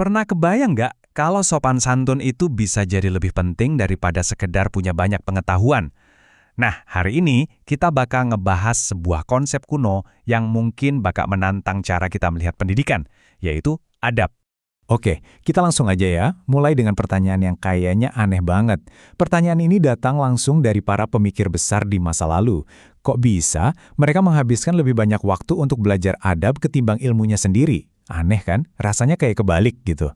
Pernah kebayang nggak kalau sopan santun itu bisa jadi lebih penting daripada sekedar punya banyak pengetahuan? Nah, hari ini kita bakal ngebahas sebuah konsep kuno yang mungkin bakal menantang cara kita melihat pendidikan, yaitu adab. Oke, kita langsung aja ya, mulai dengan pertanyaan yang kayaknya aneh banget. Pertanyaan ini datang langsung dari para pemikir besar di masa lalu. Kok bisa mereka menghabiskan lebih banyak waktu untuk belajar adab ketimbang ilmunya sendiri? Aneh kan? Rasanya kayak kebalik gitu.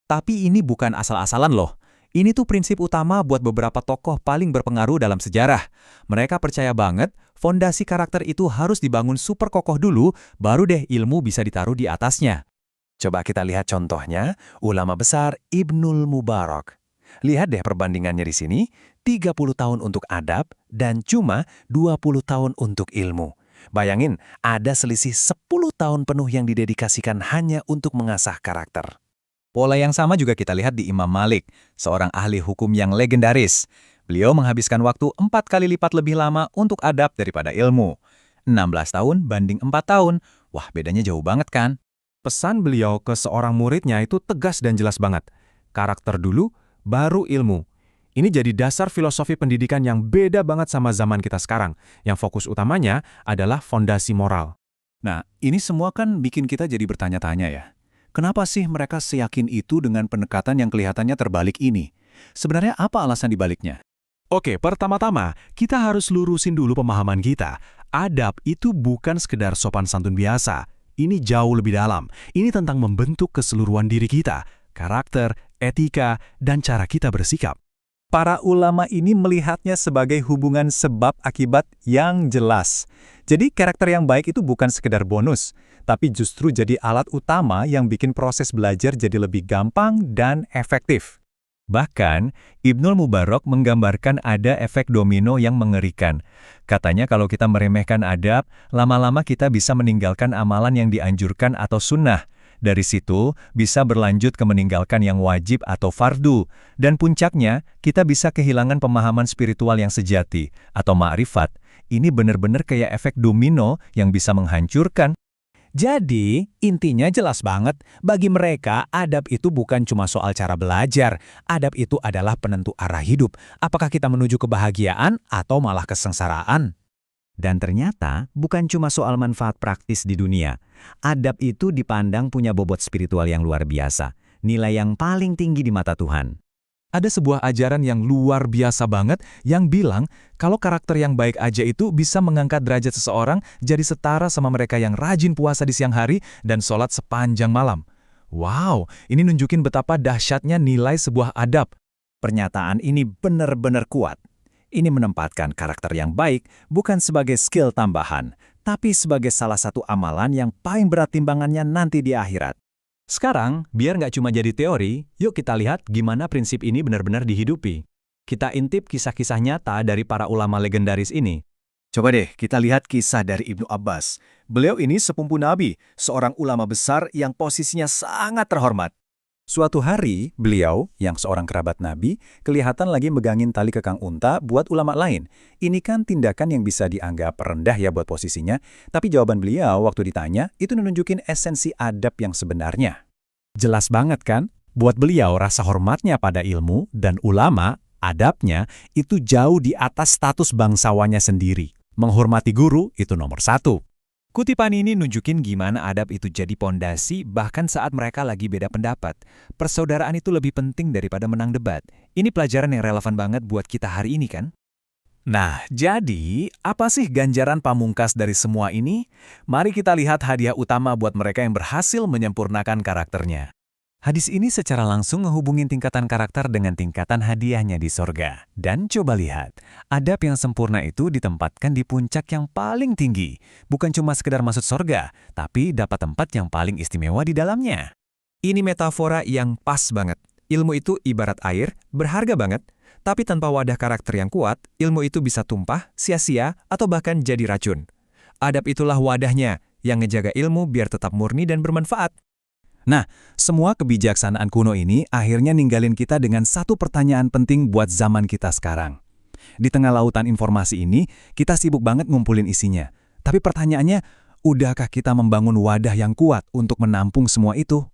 Tapi ini bukan asal-asalan loh. Ini tuh prinsip utama buat beberapa tokoh paling berpengaruh dalam sejarah. Mereka percaya banget, fondasi karakter itu harus dibangun super kokoh dulu, baru deh ilmu bisa ditaruh di atasnya. Coba kita lihat contohnya, ulama besar Ibnul Mubarak. Lihat deh perbandingannya di sini, 30 tahun untuk adab dan cuma 20 tahun untuk ilmu. Bayangin, ada selisih 10 tahun penuh yang didedikasikan hanya untuk mengasah karakter. Pola yang sama juga kita lihat di Imam Malik, seorang ahli hukum yang legendaris. Beliau menghabiskan waktu 4 kali lipat lebih lama untuk adab daripada ilmu. 16 tahun banding 4 tahun. Wah, bedanya jauh banget kan? Pesan beliau ke seorang muridnya itu tegas dan jelas banget. Karakter dulu, baru ilmu. Ini jadi dasar filosofi pendidikan yang beda banget sama zaman kita sekarang, yang fokus utamanya adalah fondasi moral. Nah, ini semua kan bikin kita jadi bertanya-tanya ya. Kenapa sih mereka seyakin itu dengan pendekatan yang kelihatannya terbalik ini? Sebenarnya apa alasan dibaliknya? Oke, pertama-tama, kita harus lurusin dulu pemahaman kita. Adab itu bukan sekedar sopan santun biasa. Ini jauh lebih dalam. Ini tentang membentuk keseluruhan diri kita, karakter, etika, dan cara kita bersikap. Para ulama ini melihatnya sebagai hubungan sebab-akibat yang jelas. Jadi karakter yang baik itu bukan sekedar bonus, tapi justru jadi alat utama yang bikin proses belajar jadi lebih gampang dan efektif. Bahkan, Ibnul Mubarak menggambarkan ada efek domino yang mengerikan. Katanya kalau kita meremehkan adab, lama-lama kita bisa meninggalkan amalan yang dianjurkan atau sunnah. Dari situ, bisa berlanjut ke meninggalkan yang wajib atau fardu. Dan puncaknya, kita bisa kehilangan pemahaman spiritual yang sejati, atau ma'rifat. Ini benar-benar kayak efek domino yang bisa menghancurkan. Jadi, intinya jelas banget, bagi mereka adab itu bukan cuma soal cara belajar. Adab itu adalah penentu arah hidup. Apakah kita menuju kebahagiaan atau malah kesengsaraan? Dan ternyata bukan cuma soal manfaat praktis di dunia. Adab itu dipandang punya bobot spiritual yang luar biasa. Nilai yang paling tinggi di mata Tuhan. Ada sebuah ajaran yang luar biasa banget yang bilang kalau karakter yang baik aja itu bisa mengangkat derajat seseorang jadi setara sama mereka yang rajin puasa di siang hari dan sholat sepanjang malam. Wow, ini nunjukin betapa dahsyatnya nilai sebuah adab. Pernyataan ini benar-benar kuat. Ini menempatkan karakter yang baik bukan sebagai skill tambahan, tapi sebagai salah satu amalan yang paling berat timbangannya nanti di akhirat. Sekarang, biar nggak cuma jadi teori, yuk kita lihat gimana prinsip ini benar-benar dihidupi. Kita intip kisah-kisah nyata dari para ulama legendaris ini. Coba deh kita lihat kisah dari Ibnu Abbas. Beliau ini sepupu Nabi, seorang ulama besar yang posisinya sangat terhormat. Suatu hari, beliau, yang seorang kerabat Nabi, kelihatan lagi megangin tali kekang unta buat ulama lain. Ini kan tindakan yang bisa dianggap rendah ya buat posisinya, tapi jawaban beliau waktu ditanya itu nunjukin esensi adab yang sebenarnya. Jelas banget kan? Buat beliau rasa hormatnya pada ilmu dan ulama, adabnya itu jauh di atas status bangsawannya sendiri. Menghormati guru itu nomor 1. Kutipan ini nunjukin gimana adab itu jadi pondasi bahkan saat mereka lagi beda pendapat. Persaudaraan itu lebih penting daripada menang debat. Ini pelajaran yang relevan banget buat kita hari ini kan? Nah, jadi apa sih ganjaran pamungkas dari semua ini? Mari kita lihat hadiah utama buat mereka yang berhasil menyempurnakan karakternya. Hadis ini secara langsung ngehubungin tingkatan karakter dengan tingkatan hadiahnya di sorga. Dan coba lihat, adab yang sempurna itu ditempatkan di puncak yang paling tinggi. Bukan cuma sekedar masuk sorga, tapi dapat tempat yang paling istimewa di dalamnya. Ini metafora yang pas banget. Ilmu itu ibarat air, berharga banget, tapi tanpa wadah karakter yang kuat, ilmu itu bisa tumpah, sia-sia, atau bahkan jadi racun. Adab itulah wadahnya, yang ngejaga ilmu biar tetap murni dan bermanfaat. Nah, semua kebijaksanaan kuno ini akhirnya ninggalin kita dengan satu pertanyaan penting buat zaman kita sekarang. Di tengah lautan informasi ini, kita sibuk banget ngumpulin isinya. Tapi pertanyaannya, udahkah kita membangun wadah yang kuat untuk menampung semua itu?